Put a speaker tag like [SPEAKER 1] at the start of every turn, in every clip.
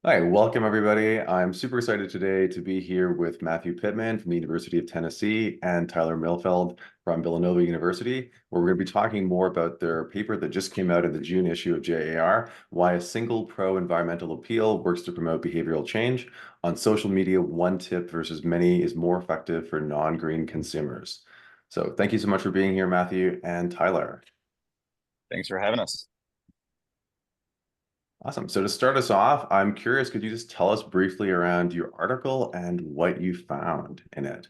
[SPEAKER 1] Hi, welcome everybody. I'm super excited today to be here with Matthew Pittman from the University of Tennessee and Tyler Milfeld from Villanova University, where we're going to be talking more about their paper that just came out in the June issue of JAR, Why a Single Pro-Environmental Appeal Works to Promote Behavioral Change. On social media, one tip versus many is more effective for non-green consumers. So thank you so much for being here, Matthew and Tyler.
[SPEAKER 2] Thanks for having us.
[SPEAKER 1] Awesome. So to start us off, I'm curious, could you just tell us briefly around your article and what you found in it?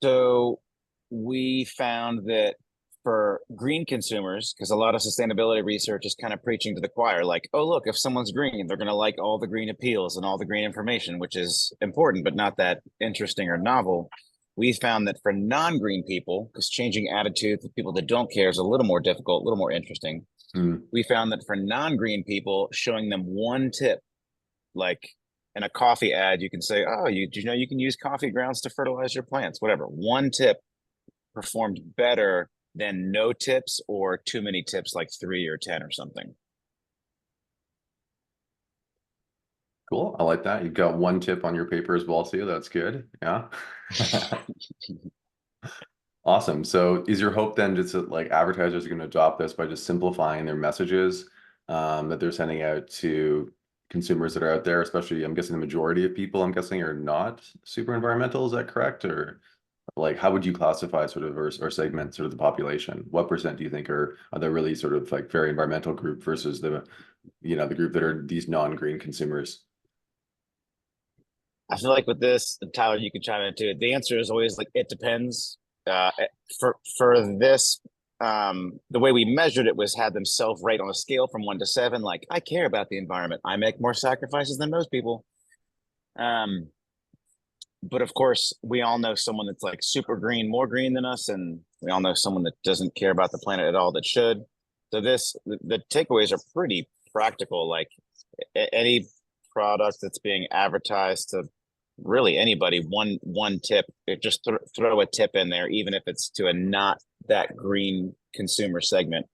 [SPEAKER 2] So we found that for green consumers, because a lot of sustainability research is kind of preaching to the choir, like, oh, look, if someone's green, they're going to like all the green appeals and all the green information, which is important, but not that interesting or novel. We found that for non-green people, because changing attitudes with people that don't care is a little more difficult, a little more interesting.
[SPEAKER 1] Hmm.
[SPEAKER 2] We found that for non-green people, showing them one tip, like in a coffee ad, you can say, "Oh, do you know you can use coffee grounds to fertilize your plants?" Whatever. One tip performed better than no tips or too many tips, like 3 or 10 or something.
[SPEAKER 1] Cool. I like that. You've got one tip on your paper as well, too. That's good. Yeah. Awesome. So is your hope then just that like advertisers are going to adopt this by just simplifying their messages that they're sending out to consumers that are out there, especially I'm guessing the majority of people I'm guessing are not super environmental. Is that correct? Or like how would you classify sort of or segment sort of the population? What percent do you think are the really sort of like very environmental group versus the group that are these non-green consumers?
[SPEAKER 2] I feel like with this, Tyler, you can chime in too. The answer is always like it depends. For this, the way we measured it was had them self-rate on a scale from 1 to 7. Like, I care about the environment. I make more sacrifices than most people. Um, but of course, we all know someone that's like super green, more green than us, and we all know someone that doesn't care about the planet at all that should. So the takeaways are pretty practical. Like any product that's being advertised to really anybody, one tip, just throw a tip in there, even if it's to a not that green consumer segment.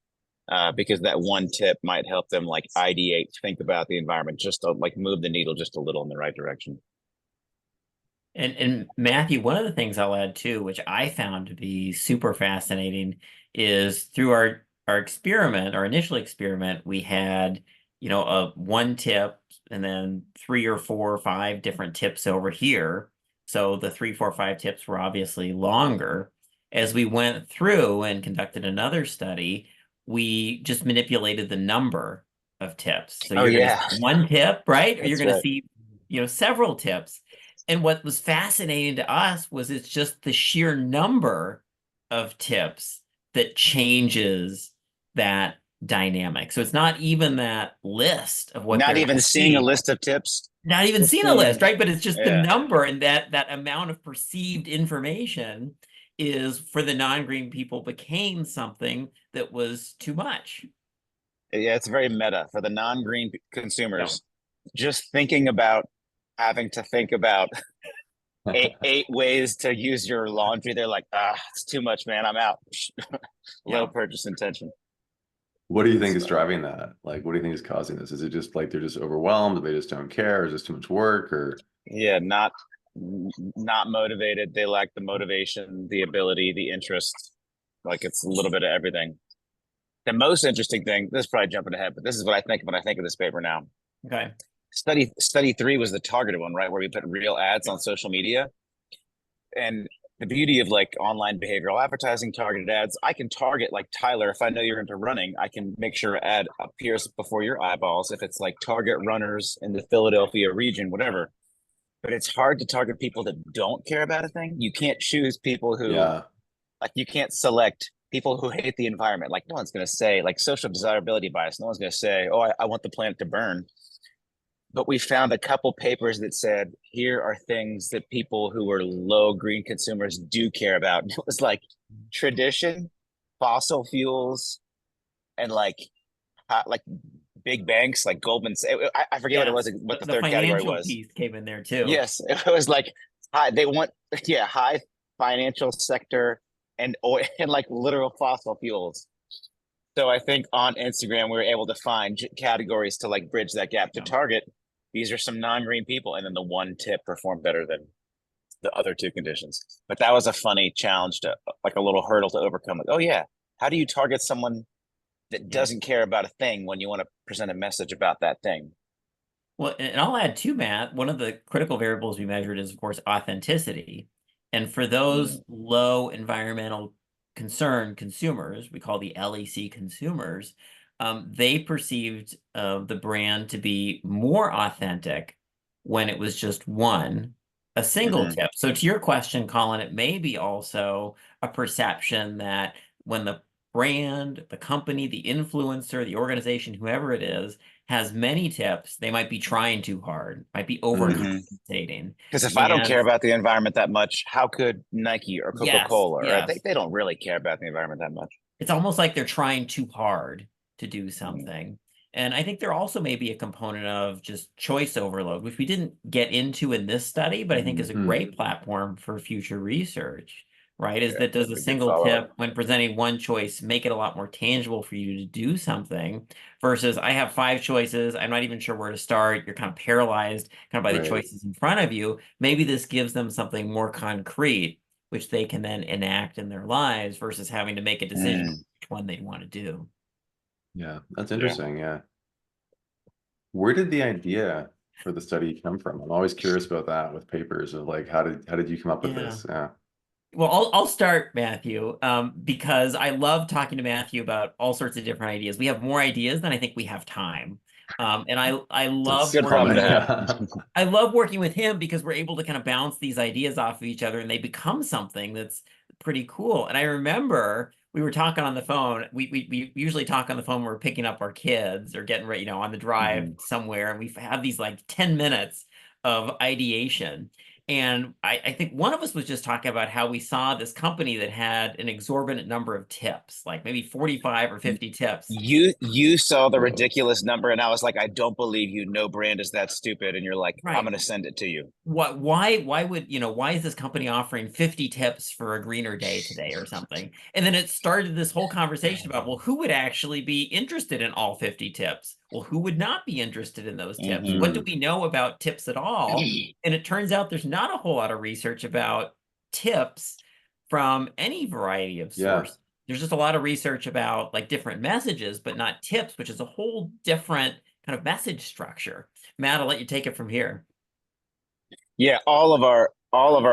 [SPEAKER 2] Because that one tip might help them like ideate, think about the environment, just to like move the needle just a little in the right direction.
[SPEAKER 3] And Matthew, one of the things I'll add too, which I found to be super fascinating, is through our experiment, our initial experiment, we had, a one tip and then three or four or five different tips over here. So the three, four, five tips were obviously longer. As we went through and conducted another study, we just manipulated the number of tips. So
[SPEAKER 2] Oh
[SPEAKER 3] you're going to
[SPEAKER 2] yeah,
[SPEAKER 3] see one tip, right? Or you're
[SPEAKER 2] that's
[SPEAKER 3] going to
[SPEAKER 2] right.
[SPEAKER 3] see, several tips. And what was fascinating to us was it's just the sheer number of tips that changes that dynamic. So it's not even that list of what
[SPEAKER 2] Not
[SPEAKER 3] they're
[SPEAKER 2] even
[SPEAKER 3] going to
[SPEAKER 2] seeing a
[SPEAKER 3] see,
[SPEAKER 2] list of tips,
[SPEAKER 3] not even
[SPEAKER 2] just
[SPEAKER 3] seeing a list,
[SPEAKER 2] seeing,
[SPEAKER 3] right? But it's just the
[SPEAKER 2] yeah,
[SPEAKER 3] number and that amount of perceived information is for the non-green people became something that was too much.
[SPEAKER 2] yeah. It's very meta for the non-green
[SPEAKER 3] Yeah.
[SPEAKER 2] consumers. Just thinking about having to think about eight ways to use your laundry, they're like, it's too much, man. I'm out. Low
[SPEAKER 3] Yeah.
[SPEAKER 2] purchase intention.
[SPEAKER 1] What do you think is
[SPEAKER 2] So
[SPEAKER 1] driving that? Like, what do you think is causing this? Is it just like they're just overwhelmed, they just don't care, or is this too much work, or
[SPEAKER 2] yeah, not motivated. They lack the motivation, the ability, the interest. Like it's a little bit of everything. The most interesting thing, this is probably jumping ahead, but this is what I think when I think of this paper now.
[SPEAKER 3] Okay.
[SPEAKER 2] Study three was the targeted one, right? Where we put real ads on social media. And the beauty of like online behavioral advertising, targeted ads, I can target like Tyler. If I know you're into running, I can make sure an ad appears before your eyeballs. If it's like target runners in the Philadelphia region, whatever. But it's hard to target people that don't care about a thing. You can't choose people who
[SPEAKER 1] yeah.
[SPEAKER 2] like you can't select people who hate the environment. Like no one's going to say like social desirability bias. No one's going to say, "Oh, I want the planet to burn." But we found a couple papers that said here are things that people who are low green consumers do care about. And it was like tradition, fossil fuels, and like big banks like Goldman. I forget what it was,
[SPEAKER 3] Yes.
[SPEAKER 2] what
[SPEAKER 3] The,
[SPEAKER 2] the
[SPEAKER 3] the
[SPEAKER 2] third category
[SPEAKER 3] financial
[SPEAKER 2] was.
[SPEAKER 3] piece came in there too.
[SPEAKER 2] Yes, it was like high. They want high financial sector and oil and like literal fossil fuels. So I think on Instagram we were able to find categories to like bridge that gap to
[SPEAKER 3] Yeah.
[SPEAKER 2] target. These are some non-green people, and then the one tip performed better than the other two conditions. But that was a funny challenge to like a little hurdle to overcome. Like, oh yeah, how do you target someone that doesn't care about a thing when you want to present a message about that thing?
[SPEAKER 3] Well, and I'll add too, Matt, one of the critical variables we measured is, of course, authenticity. And for those
[SPEAKER 2] Mm.
[SPEAKER 3] low environmental concern consumers, we call the LEC consumers, they perceived the brand to be more authentic when it was just a single
[SPEAKER 2] Mm-hmm.
[SPEAKER 3] tip. So to your question, Colin, it may be also a perception that when the brand, the company, the influencer, the organization, whoever it is, has many tips, they might be trying too hard, might be
[SPEAKER 2] Mm-hmm.
[SPEAKER 3] overcompensating.
[SPEAKER 2] Because if I don't
[SPEAKER 3] And
[SPEAKER 2] care about the environment that much, how could Nike or
[SPEAKER 3] yes,
[SPEAKER 2] Coca-Cola, right?
[SPEAKER 3] yes.
[SPEAKER 2] They don't really care about the environment that much.
[SPEAKER 3] It's almost like they're trying too hard to do
[SPEAKER 2] Mm.
[SPEAKER 3] something. And I think there also may be a component of just choice overload, which we didn't get into in this study, but I think is a
[SPEAKER 1] Hmm.
[SPEAKER 3] great platform for future research, right? Is
[SPEAKER 2] Yeah,
[SPEAKER 3] that does
[SPEAKER 2] that's
[SPEAKER 3] a
[SPEAKER 2] a good
[SPEAKER 3] single
[SPEAKER 2] follow-up.
[SPEAKER 3] tip when presenting one choice make it a lot more tangible for you to do something versus I have five choices. I'm not even sure where to start. You're kind of paralyzed kind of by the
[SPEAKER 1] Right.
[SPEAKER 3] choices in front of you. Maybe this gives them something more concrete, which they can then enact in their lives versus having to make a decision
[SPEAKER 2] Mm.
[SPEAKER 3] which one they want to do.
[SPEAKER 1] Yeah, that's
[SPEAKER 2] Yeah.
[SPEAKER 1] interesting. Yeah. Where did the idea for the study come from? I'm always curious about that with papers of like how did you come up with
[SPEAKER 3] Yeah.
[SPEAKER 1] this? Yeah.
[SPEAKER 3] Well, I'll start, Matthew, because I love talking to Matthew about all sorts of different ideas. We have more ideas than I think we have time. And I love
[SPEAKER 1] That's
[SPEAKER 2] Good problem
[SPEAKER 1] common.
[SPEAKER 2] to
[SPEAKER 3] working
[SPEAKER 2] have.
[SPEAKER 1] Yeah.
[SPEAKER 3] I love working with him because we're able to kind of bounce these ideas off of each other and they become something that's pretty cool. And I remember we were talking on the phone. We usually talk on the phone when we're picking up our kids or getting ready, on the drive
[SPEAKER 2] Mhm.
[SPEAKER 3] somewhere. And we have these like 10 minutes of ideation. And I think one of us was just talking about how we saw this company that had an exorbitant number of tips, like maybe 45 or 50 tips.
[SPEAKER 2] You saw the
[SPEAKER 1] Whoa.
[SPEAKER 2] ridiculous number, and I was like, I don't believe you. No brand is that stupid. And you're like, I'm
[SPEAKER 3] Right.
[SPEAKER 2] gonna send it to you.
[SPEAKER 3] Why would, why is this company offering 50 tips for a greener day today or something? And then it started this whole conversation about, well, who would actually be interested in all 50 tips? Well, who would not be interested in those tips? What do
[SPEAKER 1] Mm,
[SPEAKER 3] we know about tips at all? And it turns out there's not a whole lot of research about tips from any variety of
[SPEAKER 1] yeah.
[SPEAKER 3] source. There's just a lot of research about like different messages, but not tips, which is a whole different kind of message structure. Matt, I'll let you take it from here.
[SPEAKER 2] Yeah, all of our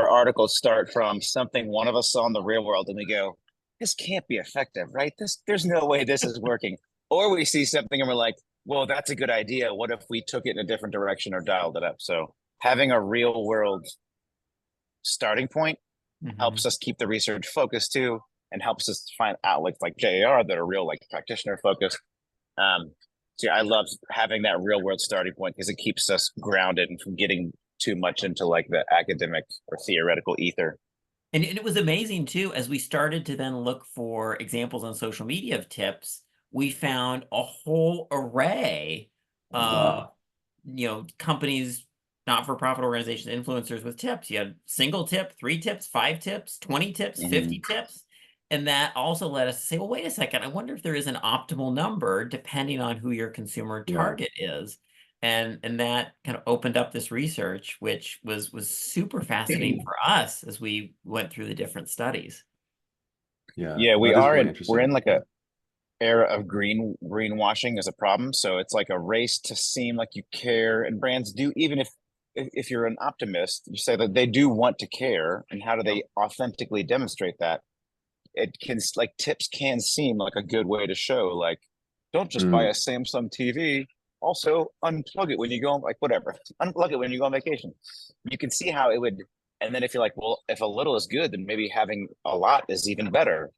[SPEAKER 2] articles start from something one of us saw in the real world, and we go, this can't be effective, right? There's no way this is working. Or we see something and we're like, well, that's a good idea. What if we took it in a different direction or dialed it up? So having a real world starting point
[SPEAKER 3] Mhm.
[SPEAKER 2] helps us keep the research focused too, and helps us find outlets like JAR that are real, like practitioner focused. So yeah, I love having that real world starting point because it keeps us grounded and from getting too much into like the academic or theoretical ether.
[SPEAKER 3] And it was amazing too, as we started to then look for examples on social media of tips, we found a whole array of,
[SPEAKER 1] Wow.
[SPEAKER 3] companies, not-for-profit organizations, influencers with tips. You had single tip, 3 tips, 5 tips, 20 tips, 50
[SPEAKER 2] Mm-hmm.
[SPEAKER 3] tips. And that also led us to say, well, wait a second, I wonder if there is an optimal number depending on who your consumer
[SPEAKER 1] Yeah.
[SPEAKER 3] target is. And that kind of opened up this research, which was super fascinating for us as we went through the different studies.
[SPEAKER 1] Yeah.
[SPEAKER 2] Yeah,
[SPEAKER 1] That is really
[SPEAKER 2] we're in
[SPEAKER 1] interesting.
[SPEAKER 2] like
[SPEAKER 1] Yeah.
[SPEAKER 2] a era of greenwashing as a problem. So it's like a race to seem like you care, and brands do, even if you're an optimist, you say that they do want to care, and how do they authentically demonstrate that? It can, like, tips can seem like a good way to show, like, don't just buy a
[SPEAKER 1] Mm,
[SPEAKER 2] Samsung TV. Also, unplug it when you go on, like, whatever. Unplug it when you go on vacation. You can see how it would. And then if you're like, well, if a little is good, then maybe having a lot is even better.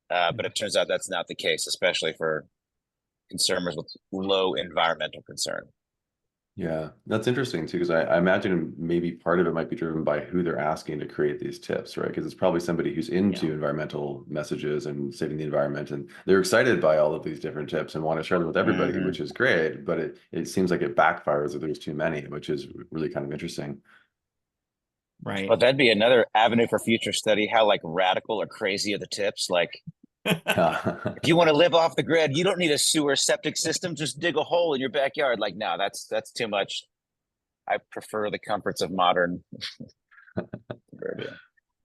[SPEAKER 2] But it turns out that's not the case, especially for consumers with low environmental concern.
[SPEAKER 1] yeah. That's interesting too, because I imagine maybe part of it might be driven by who they're asking to create these tips, right? Because it's probably somebody who's into
[SPEAKER 3] Yeah.
[SPEAKER 1] environmental messages and saving the environment, and they're excited by all of these different tips and want to share them with everybody,
[SPEAKER 2] Mm-hmm.
[SPEAKER 1] which is great. But it seems like it backfires if there's too many, which is really kind of interesting.
[SPEAKER 3] Right.
[SPEAKER 2] But that'd be another avenue for future study. How like radical or crazy are the tips? Like,
[SPEAKER 1] Yeah.
[SPEAKER 2] If you want to live off the grid, you don't need a sewer septic system. Just dig a hole in your backyard. Like, no, that's too much. I prefer the comforts of modern suburbia.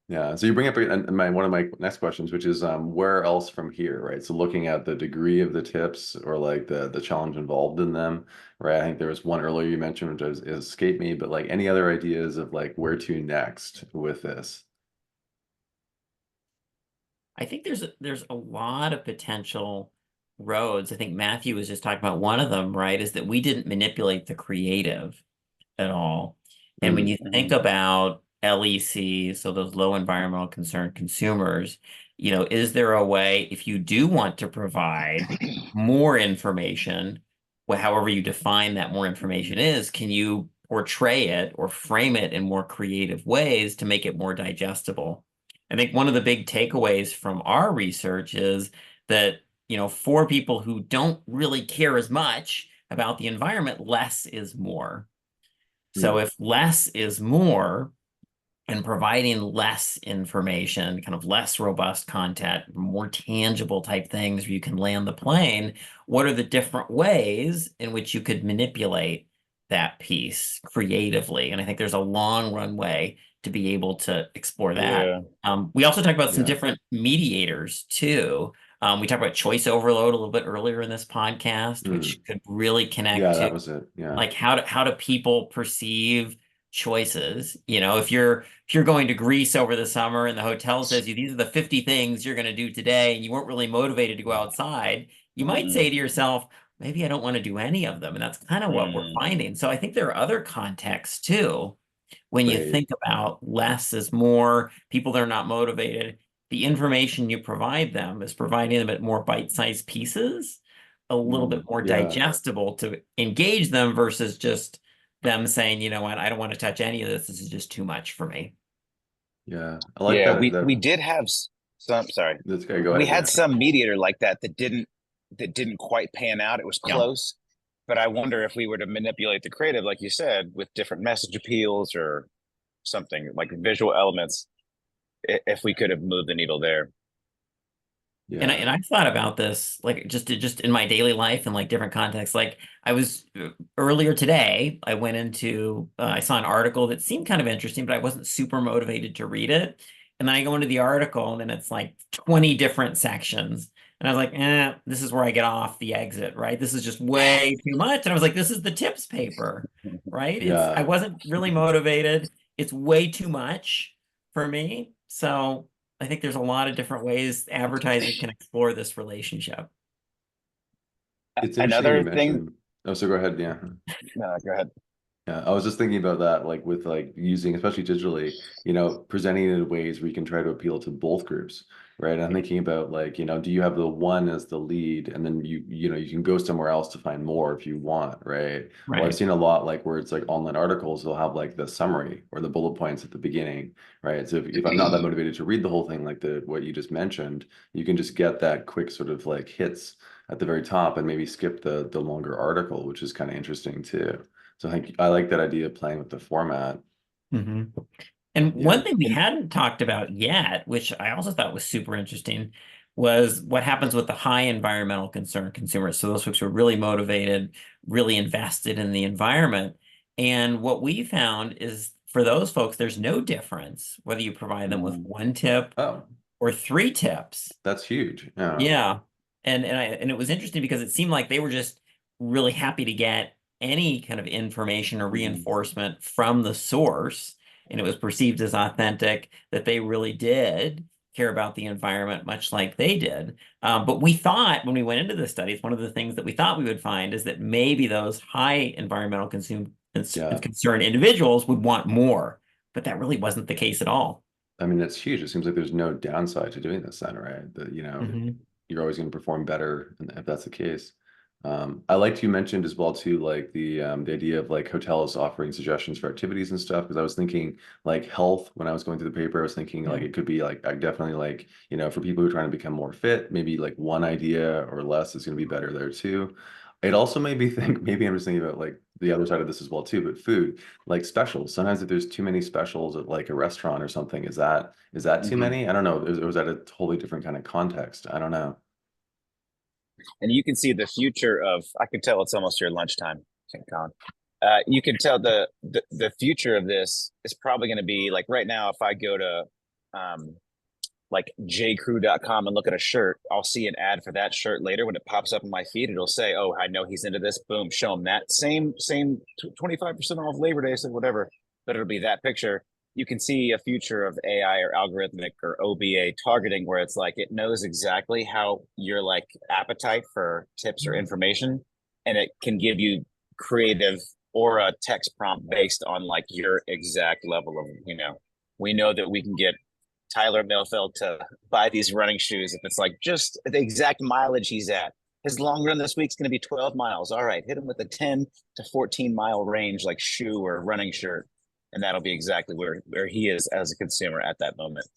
[SPEAKER 1] Yeah, so you bring up one of my next questions, which is where else from here, right? So looking at the degree of the tips or like the challenge involved in them, right? I think there was one earlier you mentioned which escaped me, but like any other ideas of like where to next with this?
[SPEAKER 3] I think there's a lot of potential roads. I think Matthew was just talking about one of them, right? Is that we didn't manipulate the creative at all. And when
[SPEAKER 1] Mm,
[SPEAKER 3] you think about LEC, so those low environmental concern consumers, is there a way, if you do want to provide more information, well, however you define that more information is, can you portray it or frame it in more creative ways to make it more digestible? I think one of the big takeaways from our research is that, for people who don't really care as much about the environment, less is more. So
[SPEAKER 1] mm,
[SPEAKER 3] if less is more and providing less information, kind of less robust content, more tangible type things where you can land the plane, what are the different ways in which you could manipulate that piece creatively? And I think there's a long runway to be able to explore that.
[SPEAKER 2] Yeah.
[SPEAKER 3] We also talked about some
[SPEAKER 1] yeah.
[SPEAKER 3] different mediators too. We talked about choice overload a little bit earlier in this podcast, which
[SPEAKER 1] Mm,
[SPEAKER 3] could really connect
[SPEAKER 1] yeah,
[SPEAKER 3] to
[SPEAKER 1] that was it. Yeah.
[SPEAKER 3] like how do people perceive choices? If you're going to Greece over the summer and the hotel says you these are the 50 things you're going to do today and you weren't really motivated to go outside, you might say
[SPEAKER 2] Mm,
[SPEAKER 3] to yourself, maybe I don't want to do any of them. And that's kind of what we're
[SPEAKER 2] mm,
[SPEAKER 3] finding. So I think there are other contexts too. When you
[SPEAKER 1] Great.
[SPEAKER 3] think about less is more, people that are not motivated, the information you provide them is providing them at more bite-sized pieces, a little bit
[SPEAKER 1] Mm,
[SPEAKER 3] more
[SPEAKER 1] yeah.
[SPEAKER 3] digestible to engage them versus just them saying, you know what, I don't want to touch any of this. This is just too much for me.
[SPEAKER 1] Yeah. I like
[SPEAKER 2] yeah,
[SPEAKER 1] that
[SPEAKER 2] we did have some. Sorry,
[SPEAKER 1] that's okay. Go
[SPEAKER 2] we
[SPEAKER 1] ahead.
[SPEAKER 2] had
[SPEAKER 1] Yeah.
[SPEAKER 2] some mediator like that didn't quite pan out. It was
[SPEAKER 3] Yeah.
[SPEAKER 2] close, but I wonder if we were to manipulate the creative, like you said, with different message appeals or something like visual elements, if we could have moved the needle there.
[SPEAKER 3] And I
[SPEAKER 1] Yeah.
[SPEAKER 3] and I've thought about this like just in my daily life and like different contexts. Like I was earlier today, I went into I saw an article that seemed kind of interesting, but I wasn't super motivated to read it. And then I go into the article and then it's like 20 different sections. And I was like, this is where I get off the exit, right? This is just way too much. And I was like, this is the tips paper, right? I
[SPEAKER 1] Yeah.
[SPEAKER 3] wasn't really motivated. It's way too much for me. So I think there's a lot of different ways advertisers can explore this relationship.
[SPEAKER 1] It's interesting you
[SPEAKER 2] Another thing.
[SPEAKER 1] mentioned. Oh, so go ahead. Yeah.
[SPEAKER 2] No, go ahead.
[SPEAKER 1] Yeah, I was just thinking about that, like with like using, especially digitally, presenting it in ways where you can try to appeal to both groups, right? I'm thinking about like, do you have the one as the lead, and then you can go somewhere else to find more if you want, right? Or I've
[SPEAKER 3] Right.
[SPEAKER 1] seen a lot like where it's like online articles, they'll have like the summary or the bullet points at the beginning, right? So if I'm not that motivated to read the whole thing, like what you just mentioned, you can just get that quick sort of like hits at the very top and maybe skip the longer article, which is kind of interesting too. So I like that idea of playing with the format.
[SPEAKER 3] hmm And
[SPEAKER 1] Yeah.
[SPEAKER 3] one thing we hadn't talked about yet, which I also thought was super interesting, was what happens with the high environmental concern consumers. So those folks who are really motivated, really invested in the environment. And what we found is for those folks, there's no difference whether you provide them with
[SPEAKER 2] Mm,
[SPEAKER 3] one tip
[SPEAKER 1] Oh,
[SPEAKER 3] or three tips.
[SPEAKER 1] that's huge. Yeah.
[SPEAKER 3] Yeah. And it was interesting because it seemed like they were just really happy to get any kind of information or
[SPEAKER 1] Mhm.
[SPEAKER 3] reinforcement from the source. And it was perceived as authentic that they really did care about the environment, much like they did. But we thought when we went into the studies, one of the things that we thought we would find is that maybe those high environmental
[SPEAKER 1] Yeah.
[SPEAKER 3] concern individuals would want more, but that really wasn't the case at all.
[SPEAKER 1] I mean, that's huge. It seems like there's no downside to doing this then, right? That,
[SPEAKER 3] Mhm.
[SPEAKER 1] you're always going to perform better if that's the case. I liked you mentioned as well too, like the idea of like hotels offering suggestions for activities and stuff. Because I was thinking like health when I was going through the paper, I was thinking like
[SPEAKER 3] Yeah.
[SPEAKER 1] it could be like I definitely like for people who are trying to become more fit, maybe like one idea or less is going to be better there too. It also made me think maybe I'm just thinking about like the other side of this as well too, but food, like specials. Sometimes if there's too many specials at like a restaurant or something, is that too
[SPEAKER 2] Mhm.
[SPEAKER 1] many? I don't know. Or was that a totally different kind of context? I don't know.
[SPEAKER 2] And you can see the future of, I can tell it's almost your lunchtime, Colin. You can tell the future of this is probably going to be like right now, if I go to like jcrew.com and look at a shirt, I'll see an ad for that shirt later. When it pops up in my feed, it'll say, oh, I know he's into this. Boom, show him that same 25% off Labor Day, so whatever, but it'll be that picture. You can see a future of AI or algorithmic or OBA targeting where it's like it knows exactly how your like appetite for tips or information, and it can give you creative or a text prompt based on like your exact level of, we know that we can get Tyler Milfeld to buy these running shoes if it's like just the exact mileage he's at. His long run this week's going to be 12 miles. All right, hit him with a 10 to 14 mile range like shoe or running shirt, and that'll be exactly where he is as a consumer at that moment.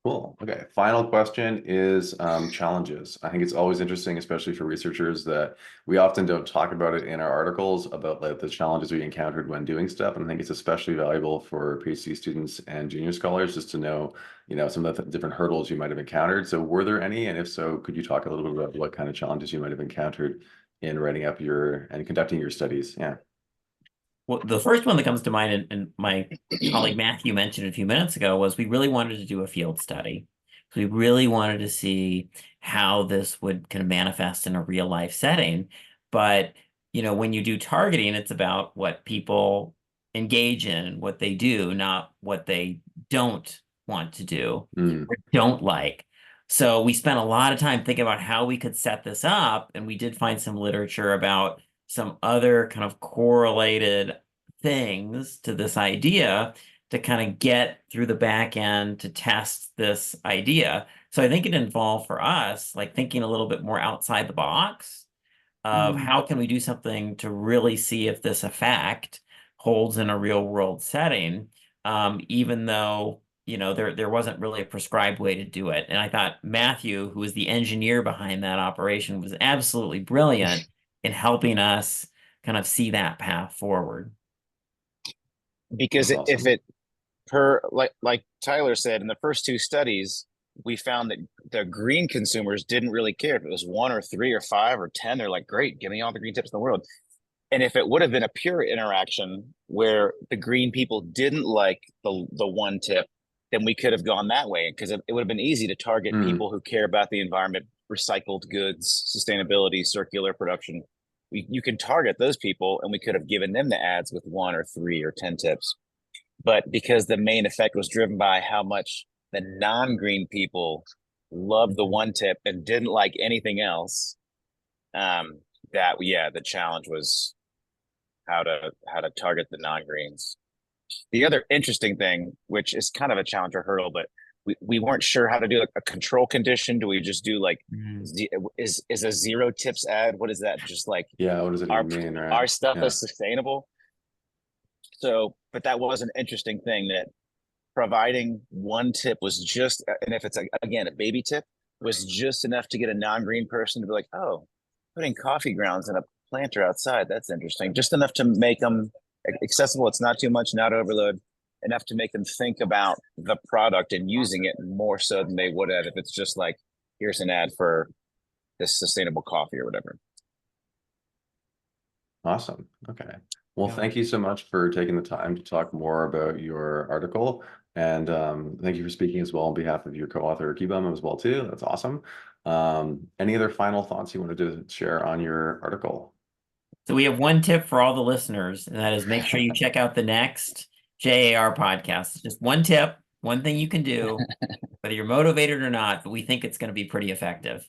[SPEAKER 1] Cool. Okay. Final question is challenges. I think it's always interesting, especially for researchers, that we often don't talk about it in our articles about like the challenges we encountered when doing stuff. And I think it's especially valuable for PhD students and junior scholars just to know, some of the different hurdles you might have encountered. So were there any? And if so, could you talk a little bit about what kind of challenges you might have encountered in writing up and conducting your studies? Yeah.
[SPEAKER 3] Well, the first one that comes to mind, and my colleague Matthew mentioned a few minutes ago, was we really wanted to do a field study. So we really wanted to see how this would kind of manifest in a real life setting. But, when you do targeting, it's about what people engage in, what they do, not what they don't want to do or don't like. So we spent a lot of time thinking about how we could set this up, and we did find some literature about some other kind of correlated things to this idea to kind of get through the back end to test this idea. So I think it involved for us, like thinking a little bit more outside the box of how can we do something to really see if this effect holds in a real world setting, even though there wasn't really a prescribed way to do it. And I thought Matthew, who was the engineer behind that operation, was absolutely brilliant in helping us kind of see that path forward.
[SPEAKER 2] Because
[SPEAKER 1] That's
[SPEAKER 2] if
[SPEAKER 1] awesome.
[SPEAKER 2] it like Tyler said, in the first two studies, we found that the green consumers didn't really care if it was 1 or 3 or 5 or 10. They're like, great, give me all the green tips in the world. And if it would have been a pure interaction where the green people didn't like the one tip, then we could have gone that way because it would have been easy to target people who care about the environment, recycled goods, sustainability, circular production. You can target those people, and we could have given them the ads with 1 or 3 or 10 tips. But because the main effect was driven by how much the non-green people loved the one tip and didn't like anything else, the challenge was how to target the non-greens. The other interesting thing, which is kind of a challenge or hurdle, but we weren't sure how to do a control condition. Do we just do like is a 0 tips ad? What is that? Just like
[SPEAKER 1] Yeah. What does it even mean, right?
[SPEAKER 2] our stuff
[SPEAKER 1] Yeah.
[SPEAKER 2] is sustainable. So, but that was an interesting thing that providing one tip was just, and if it's again a baby tip, was just enough to get a non-green person to be like, oh, putting coffee grounds in a planter outside, that's interesting. Just enough to make them accessible. It's not too much, not overload. Enough to make them think about the product and using it more so than they would have if it's just like, here's an ad for this sustainable coffee or whatever.
[SPEAKER 1] Awesome. Okay. Well,
[SPEAKER 3] Yeah.
[SPEAKER 1] thank you so much for taking the time to talk more about your article. And thank you for speaking as well on behalf of your co-author Kibum as well too. That's awesome. Any other final thoughts you wanted to share on your article?
[SPEAKER 3] So we have one tip for all the listeners, and that is make sure you check out the next JAR podcast. It's just one tip, one thing you can do, whether you're motivated or not, but we think it's going to be pretty effective.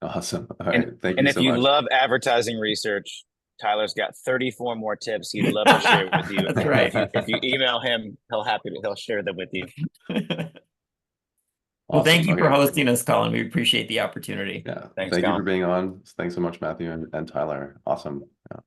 [SPEAKER 1] Awesome. All right. Thank you
[SPEAKER 2] And if
[SPEAKER 1] so
[SPEAKER 2] you
[SPEAKER 1] much.
[SPEAKER 2] love advertising research, Tyler's got 34 more tips he'd love to share with you.
[SPEAKER 3] That's right.
[SPEAKER 2] If you email him, he'll share them with you.
[SPEAKER 3] Well, thank you for
[SPEAKER 1] Okay.
[SPEAKER 3] hosting us, Colin. We appreciate the opportunity.
[SPEAKER 1] Yeah.
[SPEAKER 2] Thanks,
[SPEAKER 1] Thank you for
[SPEAKER 2] Colin.
[SPEAKER 1] being on. Thanks so much, Matthew and Tyler. Awesome. Yeah.